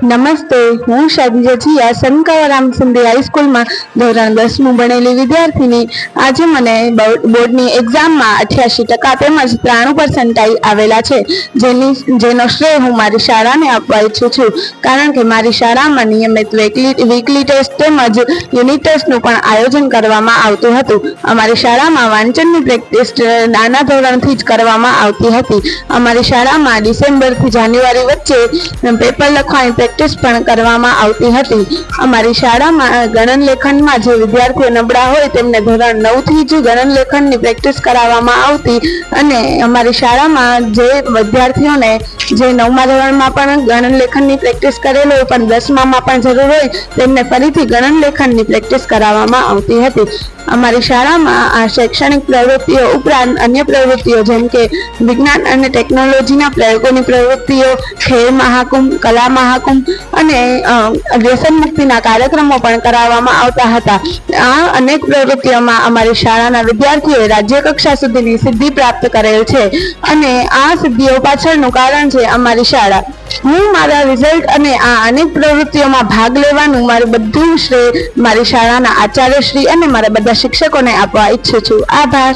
નમસ્તે, હું શાદીજા જીયા સનકાવરામ સિંધી હાઈસ્કૂલમાં ધોરણ 10મું ભણેલી વિદ્યાર્થીની. આજે મને બોર્ડની એક્ઝામમાં 88% તેમજ 93% આવેલા છે, જેનો શ્રેય હું મારી શાળાને આપવા ઈચ્છું છું, કારણ કે મારી શાળામાં નિયમિત વીકલી ટેસ્ટ તેમજ યુનિટ ટેસ્ટનું પણ આયોજન કરવામાં આવતું હતું. અમારી શાળામાં વાંચનની પ્રેક્ટિસ નાના ધોરણથી જ કરવામાં આવતી હતી. અમારી શાળામાં ડિસેમ્બરથી જાન્યુઆરી વચ્ચે પેપર લખવાની પ્રેક્ટિસ પણ કરવામાં આવતી હતી. અમારી શાળામાં ગણન લેખનમાં જે વિદ્યાર્થીઓ નબળા હોય તેમને ધોરણ 9થી જ ગણન લેખનની પ્રેક્ટિસ કરાવવામાં આવતી, અને અમારી શાળામાં જે વિદ્યાર્થીઓને જે 9મા ધોરણમાં પણ ગણન લેખનની પ્રેક્ટિસ કરેલો હોય પણ 10મામાં પણ જરૂર હોય તેમને ફરીથી ગણન લેખનની પ્રેક્ટિસ કરાવવામાં આવતી હતી. અમારી શાળામાં આ શૈક્ષણિક પ્રવૃત્તિઓ ઉપરાંત અન્ય પ્રવૃત્તિઓ જેમ કે વિજ્ઞાન અને ટેકનોલોજીના પ્રયોગોની પ્રવૃત્તિઓ, ખેલ મહાકુંભ, કલા મહાકુંભ અને વ્યસન મુક્તિના કાર્યક્રમો પણ કરાવવામાં આવતા હતા. આ અનેક પ્રવૃત્તિઓમાં અમારી શાળાના વિદ્યાર્થીઓએ રાજ્ય કક્ષા સુધીની સિદ્ધિ પ્રાપ્ત કરેલ છે, અને આ સિદ્ધિઓ પાછળનું કારણ છે અમારી શાળા. હું મારા રિઝલ્ટ અને આ અનેક પ્રવૃત્તિઓમાં ભાગ લેવાનું મારું બધું શ્રેય મારી શાળાના આચાર્યશ્રી અને મારા બધા શિક્ષકોને આપવા ઈચ્છું છું. આભાર.